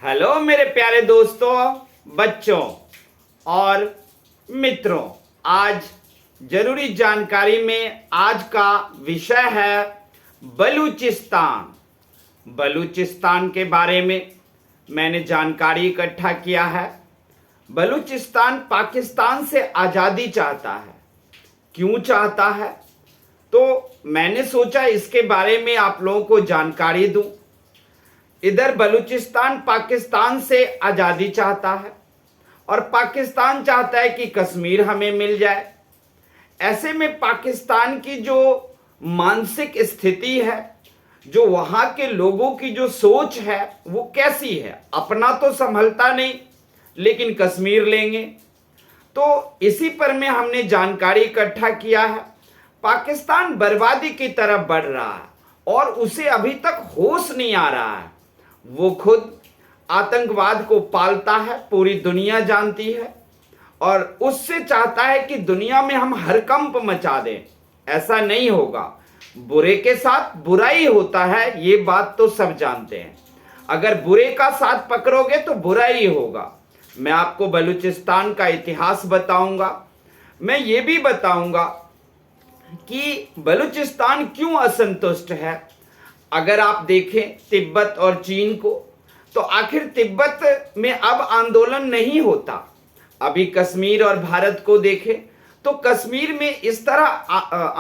Hello मेरे प्यारे दोस्तों, बच्चों और मित्रों। आज जरूरी जानकारी में आज का विषय है बलूचिस्तान। बलूचिस्तान के बारे में मैंने जानकारी इकट्ठा किया है। बलूचिस्तान पाकिस्तान से आज़ादी चाहता है। क्यों चाहता है? तो मैंने सोचा इसके बारे में आप लोगों को जानकारी दूं। इधर बलूचिस्तान पाकिस्तान से आज़ादी चाहता है और पाकिस्तान चाहता है कि कश्मीर हमें मिल जाए। ऐसे में पाकिस्तान की जो मानसिक स्थिति है, जो वहाँ के लोगों की जो सोच है, वो कैसी है? अपना तो संभलता नहीं, लेकिन कश्मीर लेंगे। तो इसी पर में हमने जानकारी इकट्ठा किया है। पाकिस्तान बर्बादी की तरफ बढ़ रहा है और उसे अभी तक होश नहीं आ रहा है। वो खुद आतंकवाद को पालता है, पूरी दुनिया जानती है, और उससे चाहता है कि दुनिया में हम हरकंप मचा दें। ऐसा नहीं होगा। बुरे के साथ बुरा ही होता है, ये बात तो सब जानते हैं। अगर बुरे का साथ पकड़ोगे तो बुरा ही होगा। मैं आपको बलूचिस्तान का इतिहास बताऊंगा। मैं ये भी बताऊंगा कि बलूचिस्तान क्यों असंतुष्ट है। अगर आप देखें तिब्बत और चीन को, तो आखिर तिब्बत में अब आंदोलन नहीं होता। अभी कश्मीर और भारत को देखें तो कश्मीर में इस तरह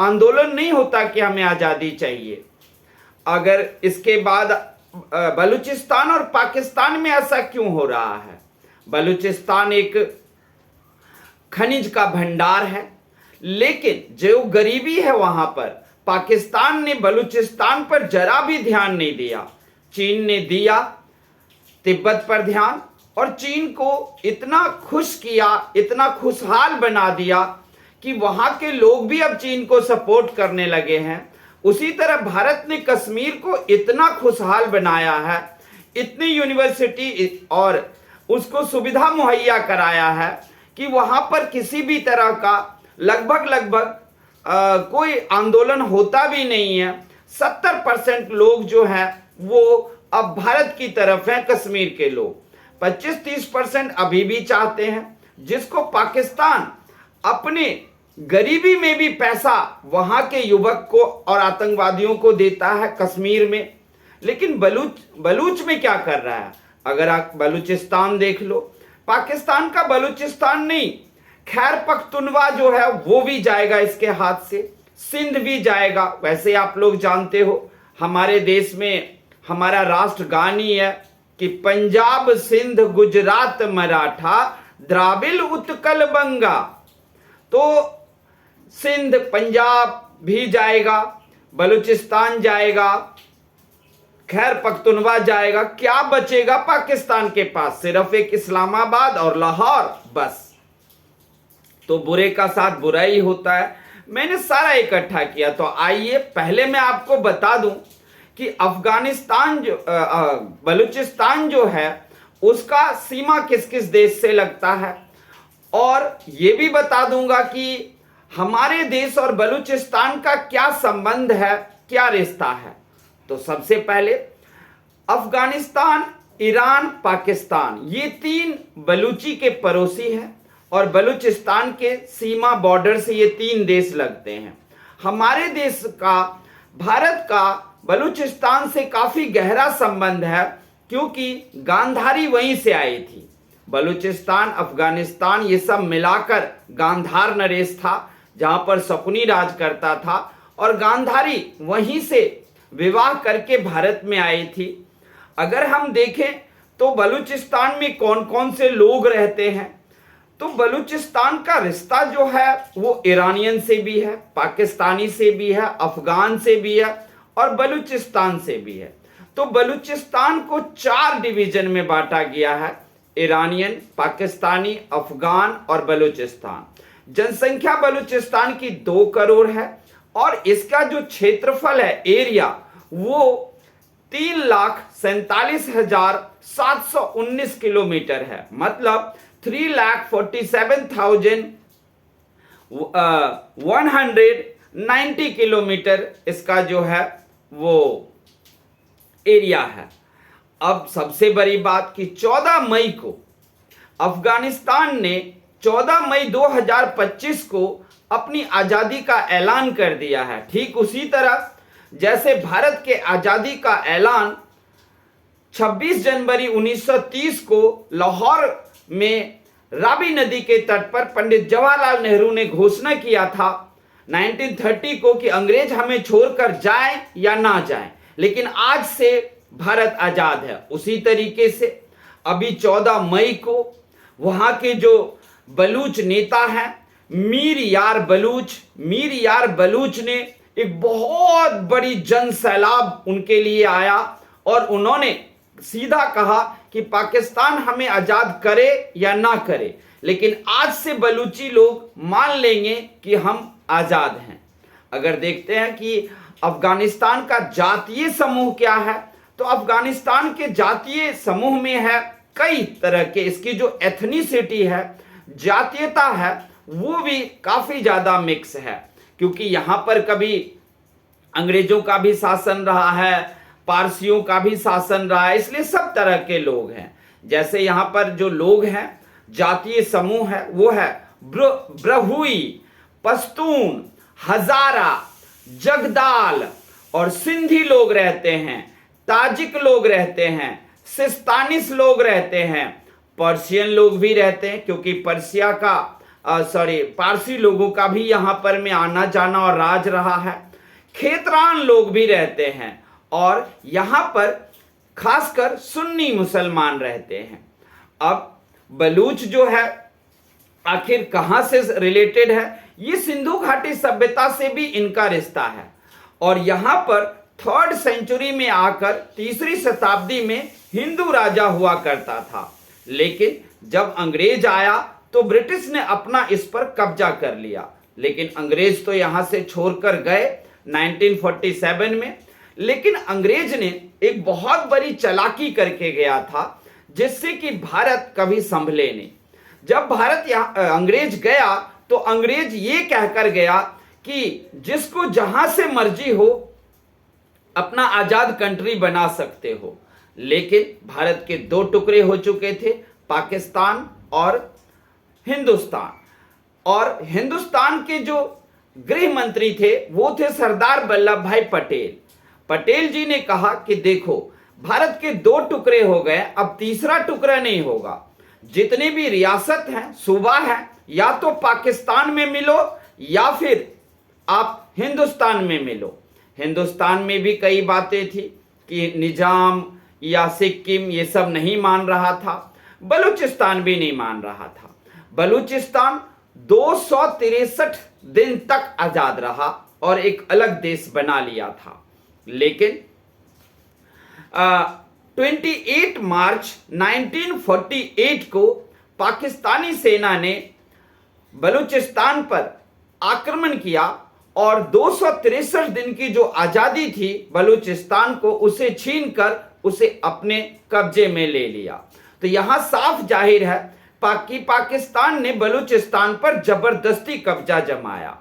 आंदोलन नहीं होता कि हमें आज़ादी चाहिए। अगर इसके बाद बलूचिस्तान और पाकिस्तान में ऐसा क्यों हो रहा है? बलूचिस्तान एक खनिज का भंडार है, लेकिन जो गरीबी है वहां पर पाकिस्तान ने बलूचिस्तान पर जरा भी ध्यान नहीं दिया। चीन ने दिया तिब्बत पर ध्यान, और चीन को इतना खुश किया, इतना खुशहाल बना दिया कि वहां के लोग भी अब चीन को सपोर्ट करने लगे हैं। उसी तरह भारत ने कश्मीर को इतना खुशहाल बनाया है, इतनी यूनिवर्सिटी और उसको सुविधा मुहैया कराया है कि वहां पर किसी भी तरह का लगभग कोई आंदोलन होता भी नहीं है। 70% लोग जो हैं वो अब भारत की तरफ हैं। कश्मीर के लोग 25-30% अभी भी चाहते हैं, जिसको पाकिस्तान अपने गरीबी में भी पैसा वहां के युवक को और आतंकवादियों को देता है कश्मीर में। लेकिन बलूच में क्या कर रहा है? अगर आप बलूचिस्तान देख लो, पाकिस्तान का बलूचिस्तान नहीं, खैर पख्तूनवा जो है वो भी जाएगा इसके हाथ से, सिंध भी जाएगा। वैसे आप लोग जानते हो हमारे देश में हमारा राष्ट्रगान ही है कि पंजाब सिंध गुजरात मराठा द्राविड़ उत्कल बंगा। तो सिंध पंजाब भी जाएगा, बलूचिस्तान जाएगा, खैर पख्तूनवा जाएगा। क्या बचेगा पाकिस्तान के पास? सिर्फ एक इस्लामाबाद और लाहौर, बस। तो बुरे का साथ बुरा ही होता है। मैंने सारा इकट्ठा किया। तो आइए पहले मैं आपको बता दूं कि अफगानिस्तान जो बलूचिस्तान जो है उसका सीमा किस किस देश से लगता है, और ये भी बता दूंगा कि हमारे देश और बलूचिस्तान का क्या संबंध है, क्या रिश्ता है। तो सबसे पहले अफगानिस्तान, ईरान, पाकिस्तान, ये तीन बलूची के पड़ोसी हैं और बलूचिस्तान के सीमा बॉर्डर से ये तीन देश लगते हैं। हमारे देश का, भारत का बलूचिस्तान से काफी गहरा संबंध है, क्योंकि गांधारी वहीं से आई थी। बलूचिस्तान, अफगानिस्तान ये सब मिलाकर गांधार नरेश था, जहां पर शकुनी राज करता था, और गांधारी वहीं से विवाह करके भारत में आई थी। अगर हम देखें तो बलूचिस्तान में कौन कौन से लोग रहते हैं, तो बलूचिस्तान का रिश्ता जो है वो ईरानियन से भी है, पाकिस्तानी से भी है, अफगान से भी है और बलूचिस्तान से भी है। तो बलूचिस्तान को 4 डिवीजन में बांटा गया है: ईरानियन, पाकिस्तानी, अफगान और बलूचिस्तान। जनसंख्या बलूचिस्तान की 2 करोड़ है और इसका जो क्षेत्रफल है, एरिया, वो 3,47,719 किलोमीटर है। मतलब 3,47,190 किलोमीटर इसका जो है वो एरिया है। अब सबसे बड़ी बात कि 14 मई को अफगानिस्तान ने 14 मई 2025 को अपनी आजादी का ऐलान कर दिया है। ठीक उसी तरह जैसे भारत के आजादी का ऐलान 26 जनवरी 1930 को लाहौर में रावी नदी के तट पर पंडित जवाहरलाल नेहरू ने घोषणा किया था 1930 को कि अंग्रेज हमें छोड़कर जाए या ना जाए, लेकिन आज से भारत आजाद है। उसी तरीके से अभी 14 मई को वहां के जो बलूच नेता हैं मीर यार बलूच ने एक बहुत बड़ी जन सैलाब उनके लिए आया और उन्होंने सीधा कहा कि पाकिस्तान हमें आजाद करे या ना करे, लेकिन आज से बलूची लोग मान लेंगे कि हम आजाद हैं। अगर देखते हैं कि अफगानिस्तान का जातीय समूह क्या है, तो अफगानिस्तान के जातीय समूह में है कई तरह के, इसकी जो एथनिसिटी है, जातीयता है, वो भी काफी ज्यादा मिक्स है, क्योंकि यहां पर कभी अंग्रेजों का भी शासन रहा है, पारसियों का भी शासन रहा है, इसलिए सब तरह के लोग हैं। जैसे यहां पर जो लोग हैं जातीय समूह है वो है ब्रहुई, पश्तून, हजारा, जगदाल और सिंधी लोग रहते हैं, ताजिक लोग रहते हैं, सिस्तानिस लोग रहते हैं, पर्शियन लोग भी रहते हैं, क्योंकि पर्सिया का पारसी लोगों का भी यहां पर में आना जाना और राज रहा है। खेतरान लोग भी रहते हैं और यहां पर खासकर सुन्नी मुसलमान रहते हैं। अब बलूच जो है आखिर कहां से रिलेटेड है, ये सिंधु घाटी सभ्यता से भी इनका रिश्ता है और यहां पर 3rd सेंचुरी में आकर 3री शताब्दी में हिंदू राजा हुआ करता था, लेकिन जब अंग्रेज आया तो ब्रिटिश ने अपना इस पर कब्जा कर लिया। लेकिन अंग्रेज तो यहां से छोड़कर गए 1947 में, लेकिन अंग्रेज ने एक बहुत बड़ी चालाकी करके गया था जिससे कि भारत कभी संभले नहीं। जब भारत अंग्रेज गया तो अंग्रेज ये कहकर गया कि जिसको जहां से मर्जी हो अपना आजाद कंट्री बना सकते हो, लेकिन भारत के 2 टुकड़े हो चुके थे, पाकिस्तान और हिंदुस्तान। और हिंदुस्तान के जो गृह मंत्री थे वो थे सरदार वल्लभ भाई पटेल। पटेल जी ने कहा कि देखो भारत के 2 टुकड़े हो गए, अब तीसरा टुकड़ा नहीं होगा, जितने भी रियासत हैं, सूबा है, या तो पाकिस्तान में मिलो या फिर आप हिंदुस्तान में मिलो। हिंदुस्तान में भी कई बातें थी कि निजाम या सिक्किम ये सब नहीं मान रहा था, बलूचिस्तान भी नहीं मान रहा था। बलूचिस्तान 263 दिन तक आजाद रहा और एक अलग देश बना लिया था, लेकिन 28 मार्च 1948 को पाकिस्तानी सेना ने बलूचिस्तान पर आक्रमण किया और 263 दिन की जो आजादी थी बलूचिस्तान को, उसे छीनकर उसे अपने कब्जे में ले लिया। तो यहां साफ जाहिर है कि पाकिस्तान ने बलूचिस्तान पर जबरदस्ती कब्जा जमाया।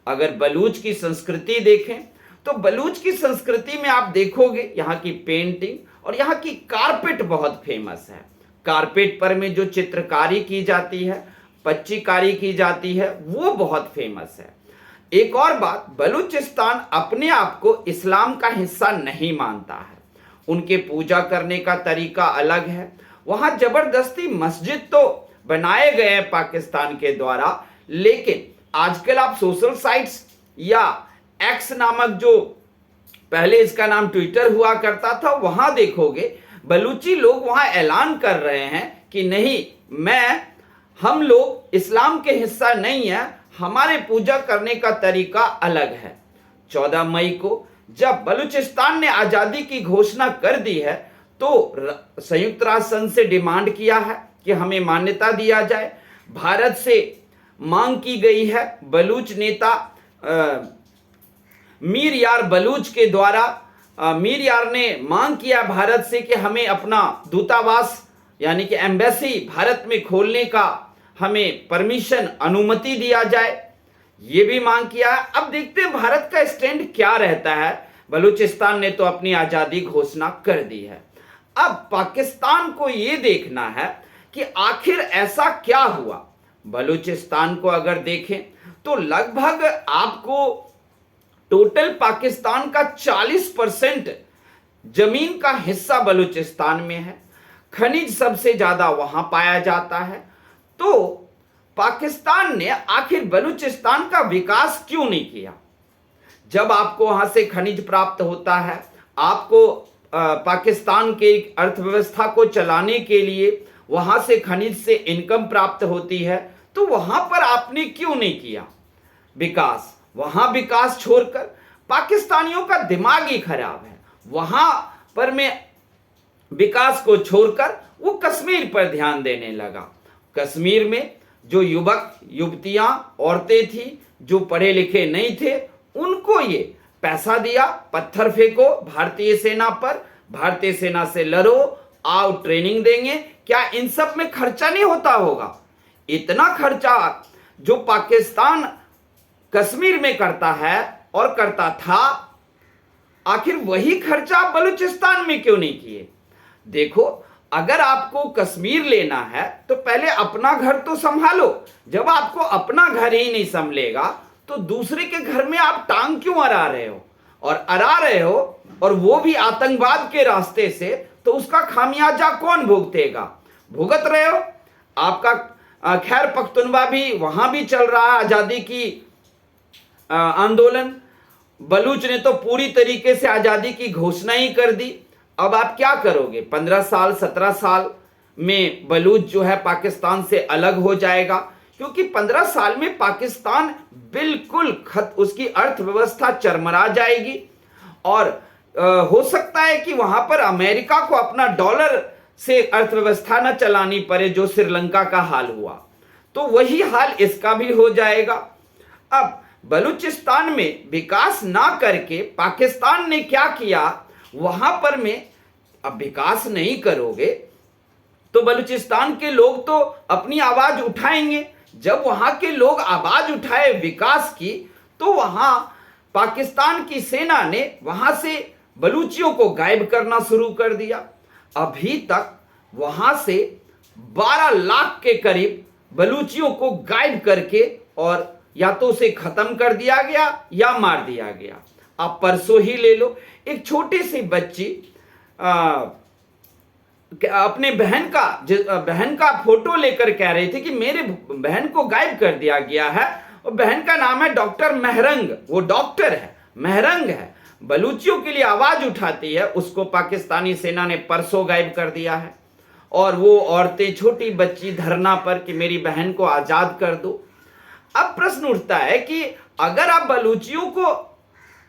अगर बलूच की संस्कृति देखें तो बलूच की संस्कृति में आप देखोगे यहाँ की पेंटिंग और यहाँ की कारपेट बहुत फेमस है। कारपेट पर में जो चित्रकारी की जाती है, पच्चीकारी की जाती है, वो बहुत फेमस है। एक और बात, बलूचिस्तान अपने आप को इस्लाम का हिस्सा नहीं मानता है, उनके पूजा करने का तरीका अलग है। वहां जबरदस्ती मस्जिद तो बनाए गए हैं पाकिस्तान के द्वारा, लेकिन आजकल आप सोशल साइट्स या एक्स नामक, जो पहले इसका नाम ट्विटर हुआ करता था, वहां देखोगे बलूची लोग वहां ऐलान कर रहे हैं कि नहीं, हम लोग इस्लाम के हिस्सा नहीं है, हमारे पूजा करने का तरीका अलग है। 14 मई को जब बलूचिस्तान ने आजादी की घोषणा कर दी है तो संयुक्त राष्ट्र संघ से डिमांड किया है कि हमें मान्यता दिया जाए। भारत से मांग की गई है, बलूच नेता मीर यार बलूच के द्वारा मीर यार ने मांग किया भारत से कि हमें अपना दूतावास यानी कि एम्बेसी भारत में खोलने का हमें परमिशन, अनुमति दिया जाए, ये भी मांग किया है। अब देखते हैं भारत का स्टैंड क्या रहता है। बलूचिस्तान ने तो अपनी आजादी घोषणा कर दी है। अब पाकिस्तान को यह देखना है कि आखिर ऐसा क्या हुआ। बलूचिस्तान को अगर देखें तो लगभग आपको टोटल पाकिस्तान का 40% जमीन का हिस्सा बलूचिस्तान में है। खनिज सबसे ज्यादा वहां पाया जाता है। तो पाकिस्तान ने आखिर बलूचिस्तान का विकास क्यों नहीं किया? जब आपको वहां से खनिज प्राप्त होता है, आपको पाकिस्तान के अर्थव्यवस्था को चलाने के लिए वहां से खनिज से इनकम प्राप्त होती है, तो वहां पर आपने क्यों नहीं किया विकास? वहां विकास छोड़कर, पाकिस्तानियों का दिमाग ही खराब है, वहां पर में विकास को छोड़कर वो कश्मीर पर ध्यान देने लगा। कश्मीर में जो युवक युवतियां औरतें थी, जो पढ़े लिखे नहीं थे, उनको ये पैसा दिया, पत्थर फेंको भारतीय सेना पर, भारतीय सेना से लड़ो, आओ ट्रेनिंग देंगे। क्या इन सब में खर्चा नहीं होता होगा? इतना खर्चा जो पाकिस्तान कश्मीर में करता है और करता था, आखिर वही खर्चा बलूचिस्तान में क्यों नहीं किए? देखो, अगर आपको कश्मीर लेना है तो पहले अपना घर तो संभालो। जब आपको अपना घर ही नहीं संभलेगा तो दूसरे के घर में आप टांग क्यों अड़ा रहे हो? और अड़ा रहे हो और वो भी आतंकवाद के रास्ते से, तो उसका खामियाजा कौन भुगतेगा? भुगत रहे हो। आपका खैर पख्तूनवा भी, वहां भी चल रहा है आजादी की आंदोलन। बलूच ने तो पूरी तरीके से आजादी की घोषणा ही कर दी। अब आप क्या करोगे? 15 साल 17 साल में बलूच जो है पाकिस्तान से अलग हो जाएगा, क्योंकि 15 साल में पाकिस्तान बिल्कुल उसकी अर्थव्यवस्था चरमरा जाएगी। और हो सकता है कि वहां पर अमेरिका को अपना डॉलर से अर्थव्यवस्था न चलानी पड़े, जो श्रीलंका का हाल हुआ, तो वही हाल इसका भी हो जाएगा। अब बलूचिस्तान में विकास ना करके पाकिस्तान ने क्या किया, वहां पर में अब विकास नहीं करोगे तो बलूचिस्तान के लोग तो अपनी आवाज उठाएंगे। जब वहां के लोग आवाज उठाए विकास की, तो वहां पाकिस्तान की सेना ने वहां से बलूचियों को गायब करना शुरू कर दिया। अभी तक वहां से 12 लाख के करीब बलूचियों को गायब करके और या तो उसे खत्म कर दिया गया या मार दिया गया। आप परसों ही ले लो, एक छोटी सी बच्ची अपने बहन का फोटो लेकर कह रही थी कि मेरे बहन को गायब कर दिया गया है, और बहन का नाम है डॉक्टर महरंग। वो डॉक्टर है, महरंग है, बलूचियों के लिए आवाज उठाती है, उसको पाकिस्तानी सेना ने परसों गायब कर दिया है। और वो औरतें, छोटी बच्ची धरना पर कि मेरी बहन को आजाद कर दो। अब प्रश्न उठता है कि अगर आप बलूचियों को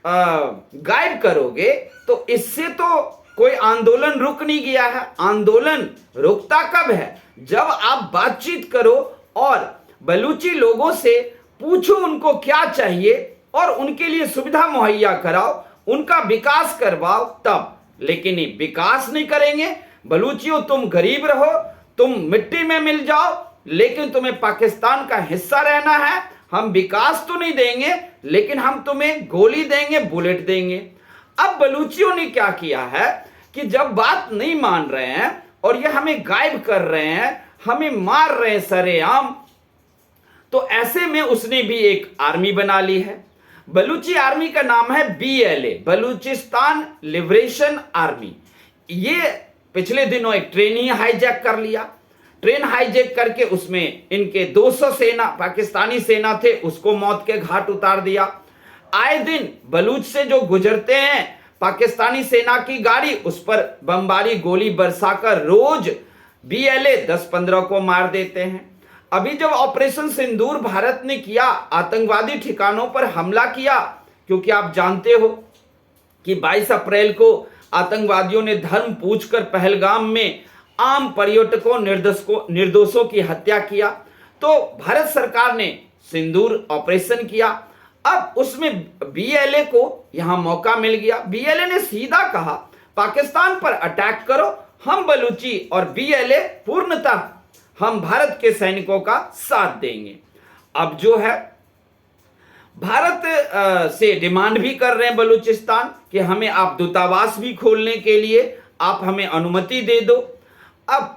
गायब करोगे तो इससे तो कोई आंदोलन रुक नहीं गया है। आंदोलन रुकता कब है? जब आप बातचीत करो और बलूची लोगों से पूछो उनको क्या चाहिए और उनके लिए सुविधा मुहैया कराओ, उनका विकास करवाओ तब। लेकिन ये विकास नहीं करेंगे। बलूचियों, तुम गरीब रहो, तुम मिट्टी में मिल जाओ, लेकिन तुम्हें पाकिस्तान का हिस्सा रहना है। हम विकास तो नहीं देंगे, लेकिन हम तुम्हें गोली देंगे, बुलेट देंगे। अब बलूचियों ने क्या किया है कि जब बात नहीं मान रहे हैं और ये हमें गायब कर रहे हैं, हमें मार रहे हैं सरेआम, तो ऐसे में उसने भी एक आर्मी बना ली है। बलूची आर्मी का नाम है BLA, बलूचिस्तान लिबरेशन आर्मी। ये पिछले दिनों एक ट्रेन ही हाईजैक कर लिया। ट्रेन हाईजैक करके उसमें इनके 200 सेना पाकिस्तानी सेना थे, उसको मौत के घाट उतार दिया। आए दिन बलूच से जो गुजरते हैं पाकिस्तानी सेना की गाड़ी, उस पर बमबारी गोली बरसाकर रोज BLA 10-15 को मार देते हैं। अभी जब ऑपरेशन सिंदूर भारत ने किया, आतंकवादी ठिकानों पर हमला किया, क्योंकि आप जानते हो कि 22 अप्रैल को आतंकवादियों ने धर्म पूछकर पहलगाम में आम पर्यटकों निर्दोषों की हत्या किया, तो भारत सरकार ने सिंदूर ऑपरेशन किया। अब उसमें BLA को यहां मौका मिल गया। BLA ने सीधा कहा पाकिस्तान पर अटैक करो, हम बलूची और BLA पूर्णतः हम भारत के सैनिकों का साथ देंगे। अब जो है भारत से डिमांड भी कर रहे हैं बलूचिस्तान कि हमें आप दूतावास भी खोलने के लिए आप हमें अनुमति दे दो। अब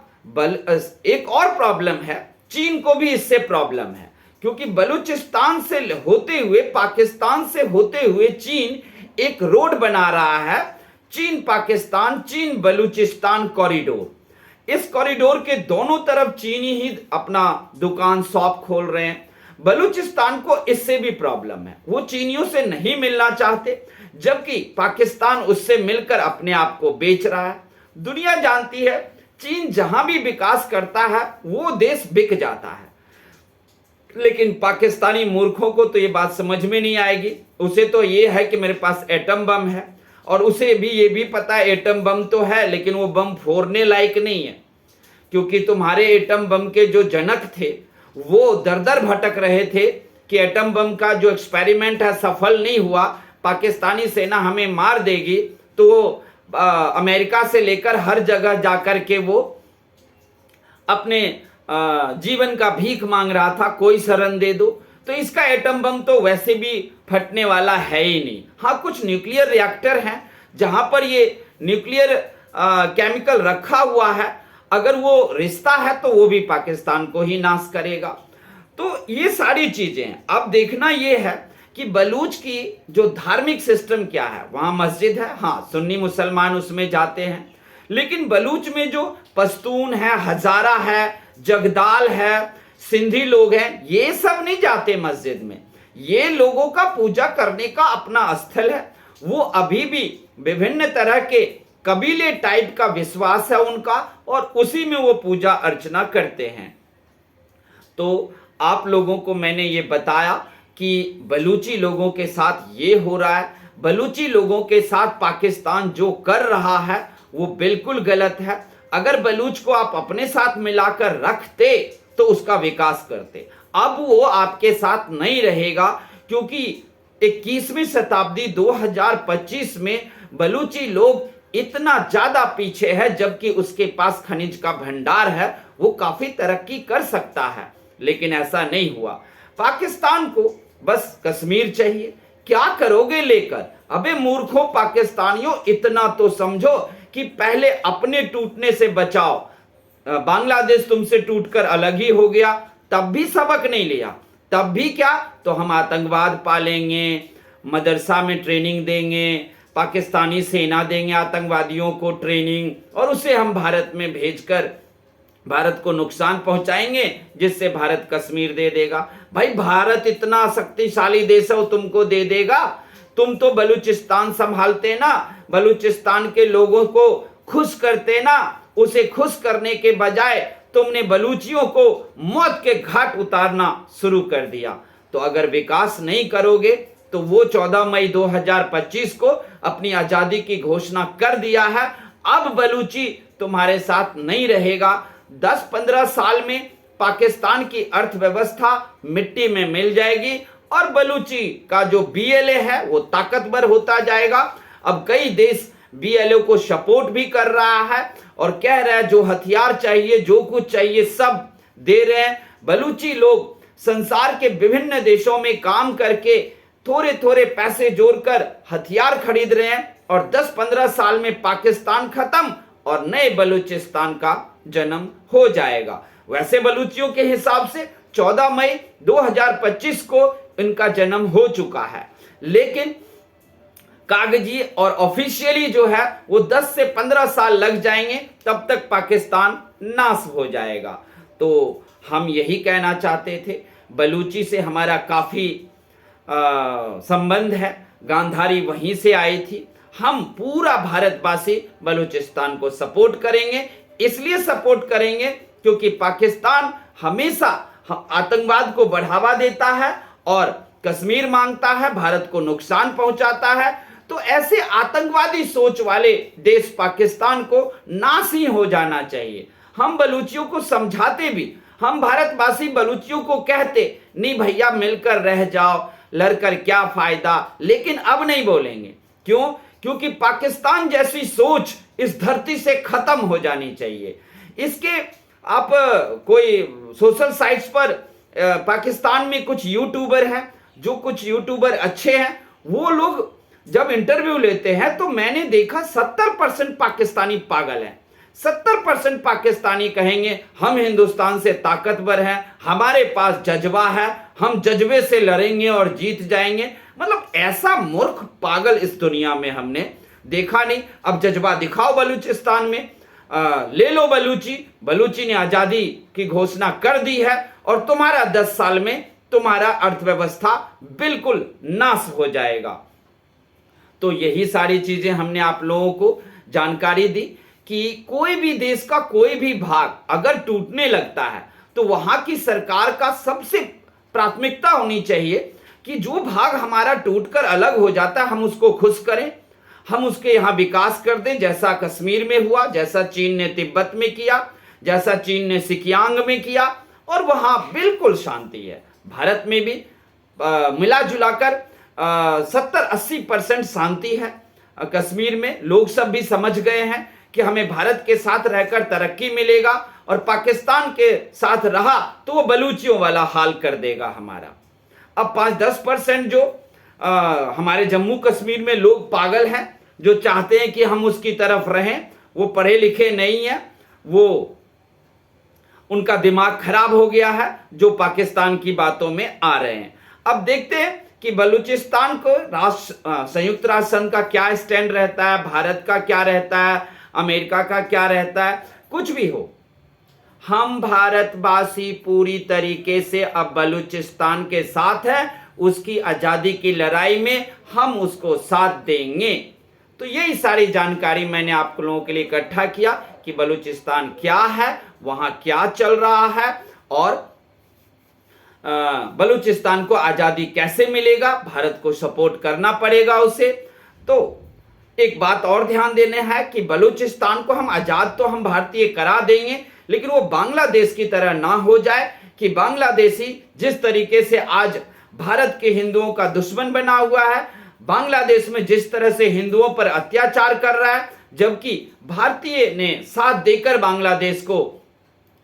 एक और प्रॉब्लम है, चीन को भी इससे प्रॉब्लम है, क्योंकि बलूचिस्तान से होते हुए, पाकिस्तान से होते हुए चीन एक रोड बना रहा है, चीन पाकिस्तान, चीन बलूचिस्तान कॉरिडोर। इस कॉरिडोर के दोनों तरफ चीनी ही अपना दुकान शॉप खोल रहे हैं। बलूचिस्तान को इससे भी प्रॉब्लम है, वो चीनियों से नहीं मिलना चाहते, जबकि पाकिस्तान उससे मिलकर अपने आप को बेच रहा है। दुनिया जानती है चीन जहां भी विकास करता है वो देश बिक जाता है, लेकिन पाकिस्तानी मूर्खों को तो ये बात समझ में नहीं आएगी। उसे तो ये है कि मेरे पास एटम बम है, और उसे भी ये भी पता है एटम बम तो है लेकिन वो बम फोड़ने लायक नहीं है, क्योंकि तुम्हारे एटम बम के जो जनक थे वो दर दर भटक रहे थे कि एटम बम का जो एक्सपेरिमेंट है सफल नहीं हुआ, पाकिस्तानी सेना हमें मार देगी, तो अमेरिका से लेकर हर जगह जाकर के वो अपने जीवन का भीख मांग रहा था, कोई शरण दे दो। तो इसका एटम बम तो वैसे भी फटने वाला है ही नहीं। हाँ, कुछ न्यूक्लियर रिएक्टर हैं जहां पर ये न्यूक्लियर केमिकल रखा हुआ है, अगर वो रिश्ता है तो वो भी पाकिस्तान को ही नाश करेगा। तो ये सारी चीजें हैं। अब देखना ये है कि बलूच की जो धार्मिक सिस्टम क्या है। वहां मस्जिद है, हाँ, सुन्नी मुसलमान उसमें जाते हैं, लेकिन बलूच में जो पश्तून है, हजारा है, जगदाल है, सिंधी लोग हैं, ये सब नहीं जाते मस्जिद में। ये लोगों का पूजा करने का अपना स्थल है। वो अभी भी विभिन्न तरह के कबीले टाइप का विश्वास है उनका, और उसी में वो पूजा अर्चना करते हैं। तो आप लोगों को मैंने ये बताया कि बलूची लोगों के साथ ये हो रहा है। बलूची लोगों के साथ पाकिस्तान जो कर रहा है वो बिल्कुल गलत है। अगर बलूच को आप अपने साथ मिलाकर रखते तो उसका विकास करते। अब वो आपके साथ नहीं रहेगा, क्योंकि 21वीं शताब्दी 2025 में बलूची लोग इतना ज्यादा पीछे है, जबकि उसके पास खनिज का भंडार है, वो काफी तरक्की कर सकता है, लेकिन ऐसा नहीं हुआ। पाकिस्तान को बस कश्मीर चाहिए। क्या करोगे लेकर? अबे मूर्खों पाकिस्तानियों, इतना तो समझो कि पहले अपने टूटने से बचाओ। बांग्लादेश तुमसे टूटकर अलग ही हो गया, तब भी सबक नहीं लिया। तब भी क्या, तो हम आतंकवाद पालेंगे, मदरसा में ट्रेनिंग देंगे, पाकिस्तानी सेना देंगे आतंकवादियों को ट्रेनिंग, और उसे हम भारत में भेजकर भारत को नुकसान पहुंचाएंगे, जिससे भारत कश्मीर दे देगा। भाई, भारत इतना शक्तिशाली देश है, वो तुमको दे देगा? तुम तो बलूचिस्तान संभालते ना, बलूचिस्तान के लोगों को खुश करते ना। उसे खुश करने के बजाय तुमने बलूचियों को मौत के घाट उतारना शुरू कर दिया। तो अगर विकास नहीं करोगे तो वो 14 मई 2025 को अपनी आजादी की घोषणा कर दिया है। अब बलूची तुम्हारे साथ नहीं रहेगा। 10-15 साल में पाकिस्तान की अर्थव्यवस्था मिट्टी में मिल जाएगी, और बलूची का जो बीएलए है वो ताकतवर होता जाएगा। अब कई देश बीएलओ को सपोर्ट भी कर रहा है और कह रहा है जो हथियार चाहिए, जो कुछ चाहिए सब दे रहे हैं। बलूची लोग संसार के विभिन्न देशों में काम करके थोड़े थोड़े पैसे जोड़कर हथियार खरीद रहे हैं, और 10-15 साल में पाकिस्तान खत्म और नए बलूचिस्तान का जन्म हो जाएगा। वैसे बलूचियों के हिसाब से 14 मई 2025 को इनका जन्म हो चुका है, लेकिन कागजी और ऑफिशियली जो है वो 10 से 15 साल लग जाएंगे, तब तक पाकिस्तान नाश हो जाएगा। तो हम यही कहना चाहते थे। बलूची से हमारा काफी संबंध है, गांधारी वहीं से आई थी। हम पूरा भारतवासी बलूचिस्तान को सपोर्ट करेंगे। इसलिए सपोर्ट करेंगे क्योंकि पाकिस्तान हमेशा आतंकवाद को बढ़ावा देता है और कश्मीर मांगता है, भारत को नुकसान पहुंचाता है। तो ऐसे आतंकवादी सोच वाले देश पाकिस्तान को नाश ही हो जाना चाहिए। हम बलूचियों को समझाते भी, हम भारतवासी बलूचियों को कहते नहीं भैया मिलकर रह जाओ, लड़कर क्या फायदा, लेकिन अब नहीं बोलेंगे। क्यों? क्योंकि पाकिस्तान जैसी सोच इस धरती से खत्म हो जानी चाहिए। इसके आप कोई सोशल साइट्स पर पाकिस्तान में कुछ यूट्यूबर हैं, जो कुछ यूट्यूबर अच्छे हैं, वो लोग जब इंटरव्यू लेते हैं तो मैंने देखा 70% पाकिस्तानी पागल हैं। 70% पाकिस्तानी कहेंगे हम हिंदुस्तान से ताकतवर हैं, हमारे पास जज्बा है, हम जज्बे से लड़ेंगे और जीत जाएंगे। मतलब ऐसा मूर्ख पागल इस दुनिया में हमने देखा नहीं। अब जज्बा दिखाओ बलूचिस्तान में, ले लो बलूची ने आजादी की घोषणा कर दी है और तुम्हारा 10 साल में तुम्हारा अर्थव्यवस्था बिल्कुल नाश हो जाएगा। तो यही सारी चीजें हमने आप लोगों को जानकारी दी कि कोई भी देश का कोई भी भाग अगर टूटने लगता है तो वहां की सरकार का सबसे प्राथमिकता होनी चाहिए कि जो भाग हमारा टूटकर अलग हो जाता है हम उसको खुश करें, हम उसके यहां विकास कर दें, जैसा कश्मीर में हुआ, जैसा चीन ने तिब्बत में किया, जैसा चीन ने सिकियांग में किया, और वहां बिल्कुल शांति है। भारत में भी मिला जुलाकर 70-80% शांति है। कश्मीर में लोग सब भी समझ गए हैं कि हमें भारत के साथ रहकर तरक्की मिलेगा और पाकिस्तान के साथ रहा तो वो बलूचियों वाला हाल कर देगा हमारा। अब 5-10% जो हमारे जम्मू कश्मीर में लोग पागल हैं जो चाहते हैं कि हम उसकी तरफ रहें, वो पढ़े लिखे नहीं है, वो उनका दिमाग खराब हो गया है जो पाकिस्तान की बातों में आ रहे हैं। अब देखते हैं कि बलूचिस्तान को संयुक्त राष्ट्र संघ का क्या स्टैंड रहता है, भारत का क्या रहता है, अमेरिका का क्या रहता है। कुछ भी हो, हम भारतवासी पूरी तरीके से अब बलूचिस्तान के साथ है, उसकी आजादी की लड़ाई में हम उसको साथ देंगे। तो यही सारी जानकारी मैंने आप लोगों के लिए इकट्ठा किया कि बलूचिस्तान क्या है, वहां क्या चल रहा है और बलूचिस्तान को आजादी कैसे मिलेगा, भारत को सपोर्ट करना पड़ेगा उसे। तो एक बात और ध्यान देने है कि बलूचिस्तान को हम आजाद तो हम भारतीय करा देंगे, लेकिन वो बांग्लादेश की तरह ना हो जाए कि बांग्लादेशी जिस तरीके से आज भारत के हिंदुओं का दुश्मन बना हुआ है, बांग्लादेश में जिस तरह से हिंदुओं पर अत्याचार कर रहा है, जबकि भारतीय ने साथ देकर बांग्लादेश को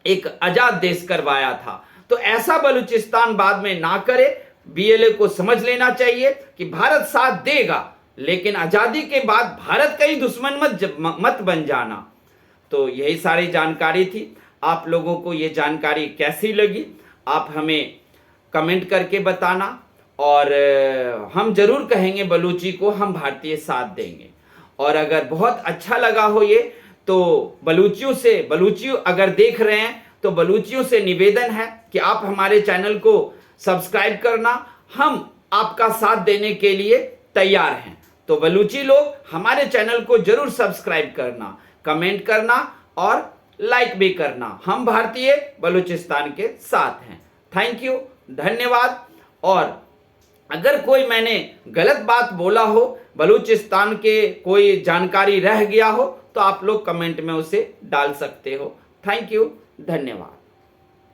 एक आजाद देश करवाया था। तो ऐसा बलूचिस्तान बाद में ना करे। बीएलए को समझ लेना चाहिए कि भारत साथ देगा, लेकिन आजादी के बाद भारत का ही दुश्मन मत बन जाना। तो यही सारी जानकारी थी। आप लोगों को ये जानकारी कैसी लगी आप हमें कमेंट करके बताना, और हम जरूर कहेंगे बलूची को हम भारतीय साथ देंगे। और अगर बहुत अच्छा लगा हो ये तो बलूचियों अगर देख रहे हैं तो बलूचियों से निवेदन है कि आप हमारे चैनल को सब्सक्राइब करना, हम आपका साथ देने के लिए तैयार हैं। तो बलूची लोग हमारे चैनल को जरूर सब्सक्राइब करना, कमेंट करना और लाइक भी करना। हम भारतीय बलूचिस्तान के साथ हैं। थैंक यू, धन्यवाद। और अगर कोई मैंने गलत बात बोला हो, बलूचिस्तान के कोई जानकारी रह गया हो, तो आप लोग कमेंट में उसे डाल सकते हो। थैंक यू, धन्यवाद।